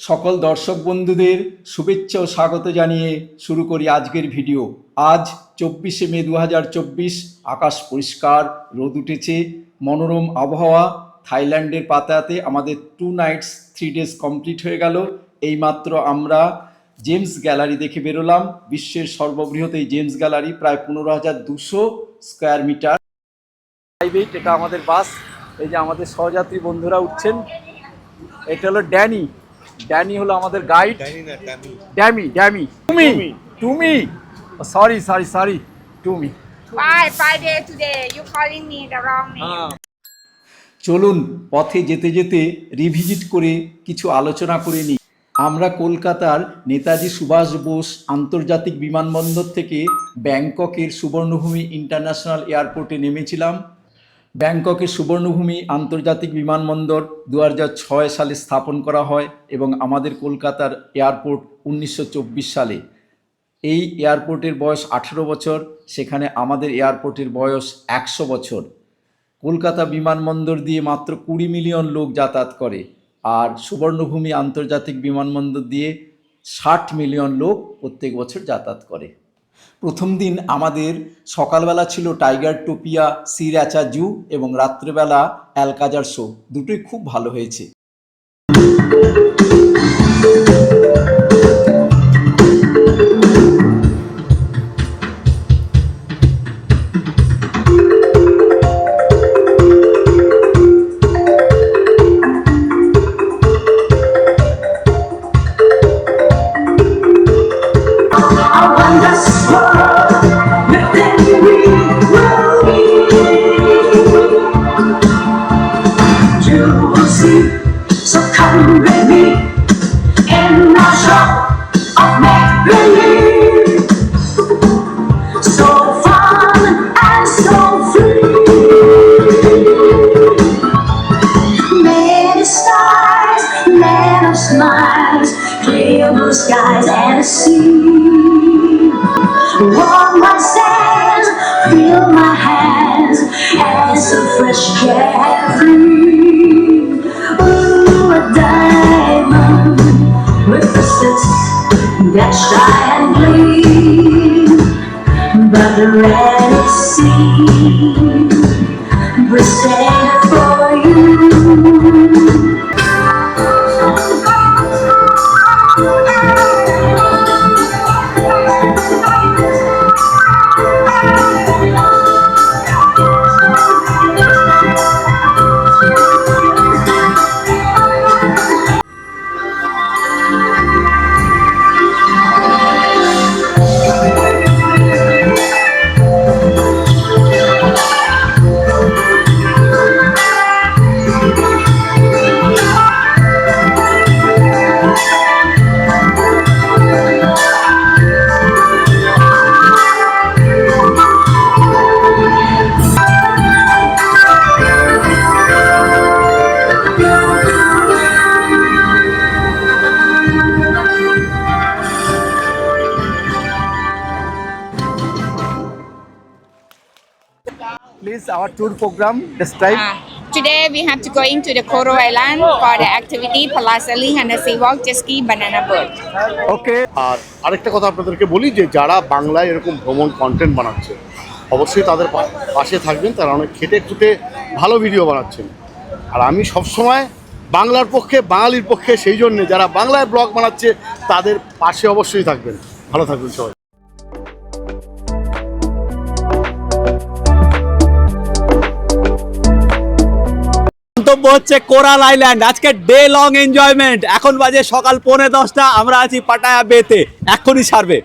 সকল দর্শক বন্ধুদের শুভেচ্ছা ও স্বাগত জানিয়ে শুরু করি আজকের ভিডিও। আজ 24শে মে 2024। আকাশ পরিষ্কার, রোদ উঠেছে, মনোরম আবহাওয়া। থাইল্যান্ডের পাতায়াতে আমাদের 2 নাইটস 3 ডেজ কমপ্লিট হয়ে গেল। এইমাত্র আমরা জেমস গ্যালারি দেখে বেরোলাম। বিশ্বের সর্ববৃহৎ এই জেমস গ্যালারি প্রায় 15,200 স্কোয়ার মিটার। এটা আমাদের বাস। এই যে আমাদের সহযাত্রী বন্ধুরা উঠছেন। এটা হলো ড্যানি। ড্যানি হলো আমাদের গাইড। ড্যামি টুমি সরি টুমি। Friday today. You calling me the wrong name. চলুন পথে যেতে যেতে রিভিজিট করে কিছু আলোচনা করে নিই। আমরা কলকাতার নেতাজি সুভাষ বোস আন্তর্জাতিক বিমানবন্দর থেকে ব্যাংককের সুবর্ণভূমি ইন্টারন্যাশনাল এয়ারপোর্টে নেমেছিলাম। ব্যাংককের সুবর্ণভূমি আন্তর্জাতিক বিমানবন্দর 2006 সালে স্থাপন করা হয় এবং আমাদের কলকাতার এয়ারপোর্ট 1924 সালে। এই এয়ারপোর্টের বয়স 18 বছর, সেখানে আমাদের এয়ারপোর্টের বয়স 100 বছর। কলকাতা বিমানবন্দর দিয়ে মাত্র 20 মিলিয়ন লোক যাতায়াত করে, আর সুবর্ণভূমি আন্তর্জাতিক বিমানবন্দর দিয়ে 60 মিলিয়ন লোক প্রত্যেক বছর যাতায়াত করে। প্রথম দিন আমাদের সকালবেলা ছিল টাইগার টোপিয়া সিরাচা জু এবং রাত্রেবেলা অ্যালকাজার শো। দুটোই খুব ভালো হয়েছে। So come with me in our shop of make-believe. So fun and so free. Many stars, land of smiles, clear blue skies and a sea. Warm my sands, feel my hands, and so fresh carefree. Diamond with facets that shine and gleam, but the red sea will stand for you. Please, our tour program describe. Today we have to go into the Koro Island for the activity Palasali and the Sea Walk, Jet Ski, Banana Boat. Okay. আর আরেকটা কথা আপনাদেরকে বলি যে যারা বাংলায় এরকম ভ্রমণ content বানাচ্ছে অবশ্যই তাদের পাশে থাকবেন। তারা অনেক খেটে খুঁটে ভালো ভিডিও বানাচ্ছেন, আর আমি সবসময় বাংলার পক্ষে, বাঙালির পক্ষে। সেই জন্যে যারা বাংলায় ব্লগ বানাচ্ছে তাদের পাশে অবশ্যই থাকবেন। ভালো থাকবেন সবাই। গন্তব্য হচ্ছে কোরাল আইল্যান্ড। আজকে ডে লং এনজয়মেন্ট। এখন বাজে সকাল 9:45। আমরা আছি পাটায়া বেতে। এক্ষুনি ছাড়বে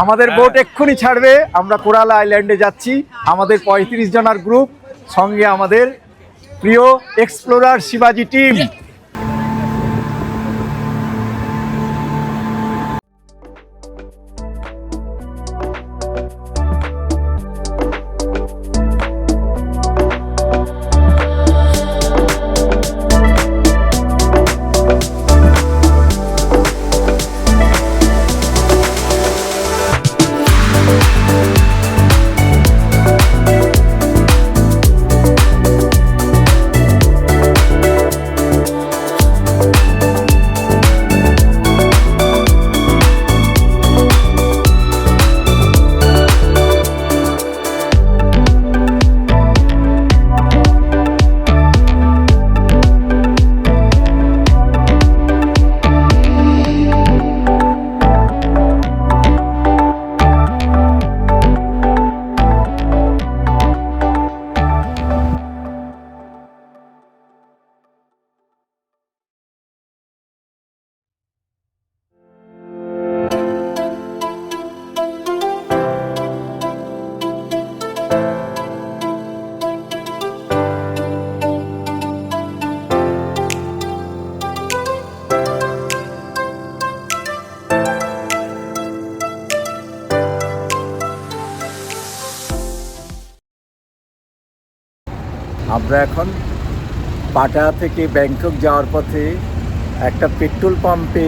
আমাদের বোট, এক্ষুনি ছাড়বে। আমরা কোরাল আইল্যান্ডে যাচ্ছি। আমাদের 35 জনের গ্রুপ, সঙ্গে আমাদের প্রিয় এক্সপ্লোরার শিবাজি টিম। আমরা এখন পাটায়া থেকে ব্যাংকক যাওয়ার পথে একটা পেট্রোল পাম্পে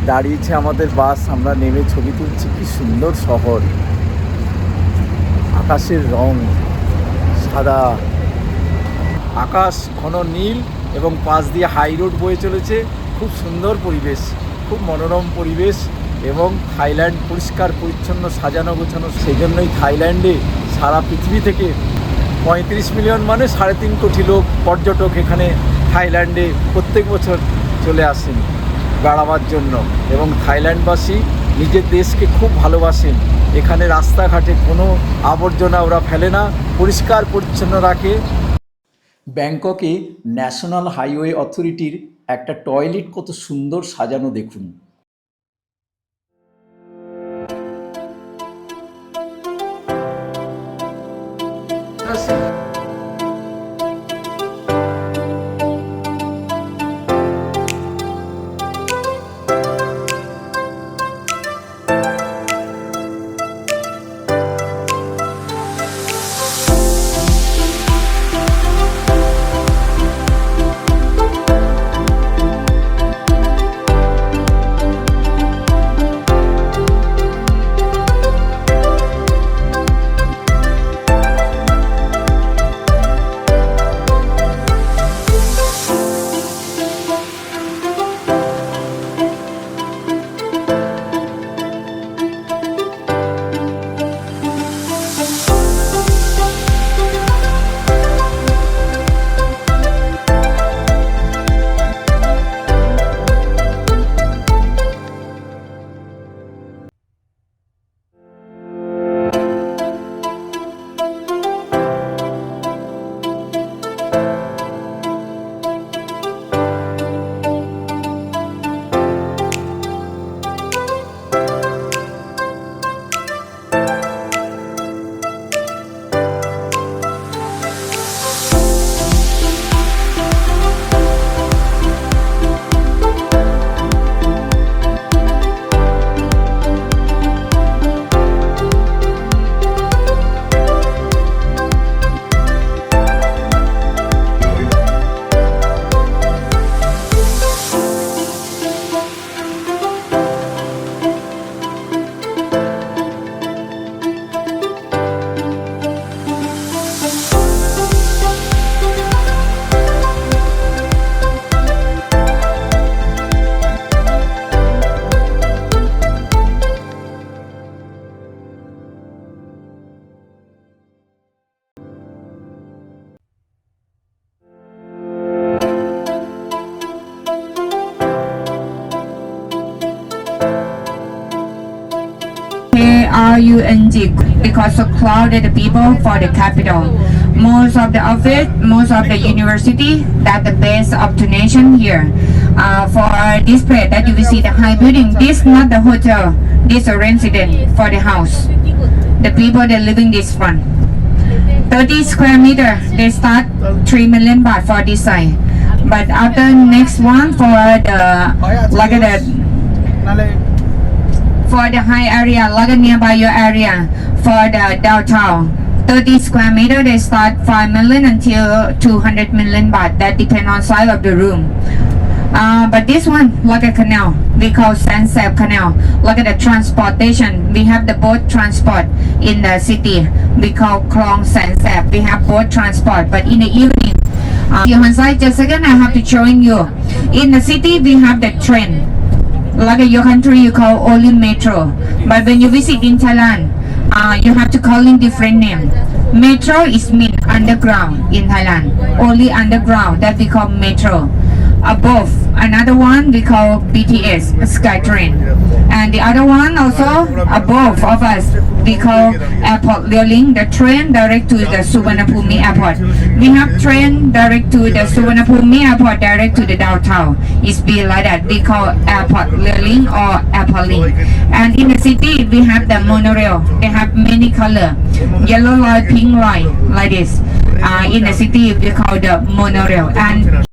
দাঁড়িয়েছে আমাদের বাস। আমরা নেমে ছবি তুলছি। কি সুন্দর শহর, আকাশের রং সাদা, আকাশ ঘন নীল এবং পাশ দিয়ে হাই রোড বয়ে চলেছে। খুব সুন্দর পরিবেশ, খুব মনোরম পরিবেশ এবং থাইল্যান্ড পরিষ্কার পরিচ্ছন্ন, সাজানো গোছানো। সেই জন্যই থাইল্যান্ডে সারা পৃথিবী থেকে 35 মিলিয়ন মানে 3.5 কোটি লোক পর্যটক এখানে থাইল্যান্ডে প্রত্যেক বছর চলে আসেন বেড়াবার জন্য। এবং থাইল্যান্ডবাসী নিজের দেশকে খুব ভালোবাসেন। এখানে রাস্তাঘাটে কোনো আবর্জনা ওরা ফেলে না, পরিষ্কার পরিচ্ছন্ন রাখে। ব্যাংককে ন্যাশনাল হাইওয়ে অথরিটির একটা টয়লেট কত সুন্দর সাজানো দেখুন। KRUNG because of crowded people for the capital. Most of the office, most of the university, that the base of the nation here. For this place that you will see the high building, this not the hotel, this a resident for the house. The people that living this one. 30 square meter, they start 3 million baht for this side. But after next one for the like the for the high area, like nearby your area, for the downtown, 30 square meter, they start 5 million until 200 million baht. That depend on size of the room. But this one, like a canal, we call Sansep Canal. Look at the transportation. We have the boat transport in the city. We call Klong Sansep. We have boat transport. But in the evening, just a second, I have to showing you. In the city, we have the train. Like your country, you call only metro. But when you visit in Thailand, you have to call in different name. Metro is mean underground in Thailand. Only underground, that we call metro. Above, another one we call BTS, Skytrain. And the other one also above of us, we call airport railing, the train direct to the Suvarnabhumi airport. We have train direct to the Suvarnabhumi airport, direct to the downtown. It's be like that, we call airport railing or airport link. And in the city, we have the monorail. They have many color, yellow line, pink line, like this. In the city, we call the monorail. And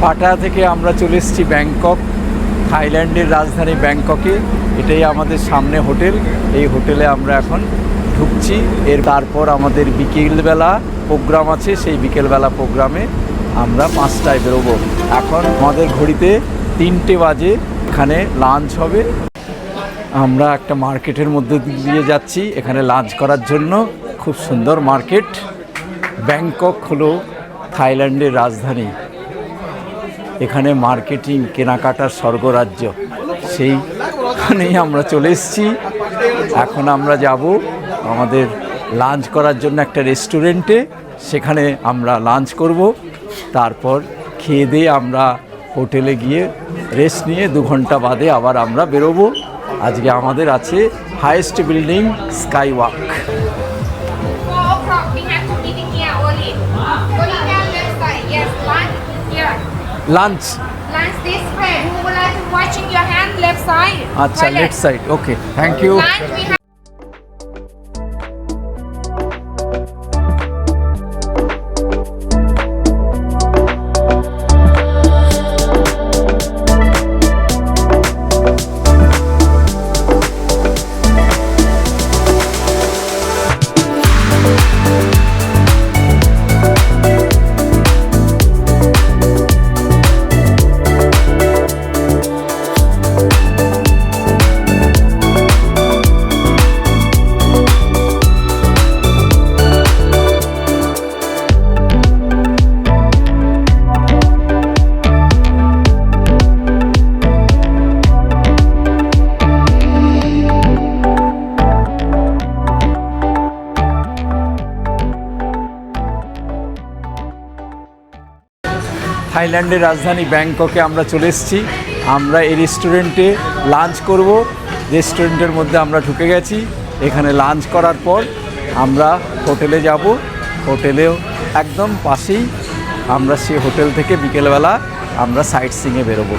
Pattaya থেকে আমরা চলে এসেছি Bangkok, থাইল্যান্ডের রাজধানী ব্যাংককে। এটাই আমাদের সামনে হোটেল। এই হোটেলে আমরা এখন ঢুকছি। তারপর আমাদের বিকেলবেলা প্রোগ্রাম আছে, সেই বিকেলবেলা প্রোগ্রামে আমরা 5টায় বেরোবো। এখন আমাদের ঘড়িতে 3টে বাজে, এখানে লাঞ্চ হবে। আমরা একটা মার্কেটের মধ্যে দিয়ে যাচ্ছি এখানে লাঞ্চ করার জন্য। খুব সুন্দর মার্কেট। ব্যাংকক হলো থাইল্যান্ডের রাজধানী। এখানে মার্কেটিং, কেনাকাটার স্বর্গরাজ্য। সেইখানেই আমরা চলে এসেছি। এখন আমরা যাব আমাদের লাঞ্চ করার জন্য একটা রেস্টুরেন্টে, সেখানে আমরা লাঞ্চ করব। তারপর খেয়ে দিয়ে আমরা হোটেলে গিয়ে রেস্ট নিয়ে 2 ঘন্টা বাদে আবার আমরা বেরোবো। আজকে আমাদের আছে highest building sky walk. 4 o'clock we have to meet here only. Only down left side. Yes, lunch here. Lunch Lunch this way. Who would like to washing your hand left side? আচ্ছা, Toilet. Left side. Okay, thank you. Lunch we have. থাইল্যান্ডের রাজধানী ব্যাংককে আমরা চলে এসেছি। আমরা এই রেস্টুরেন্টে লাঞ্চ করব। রেস্টুরেন্টের মধ্যে আমরা ঢুকে গেছি। এখানে লাঞ্চ করার পর আমরা হোটেলে যাব। হোটেলেও একদম পাশেই আমরা সেই হোটেল থেকে বিকেলবেলা আমরা সাইট সিইংয়ে বেরোবো।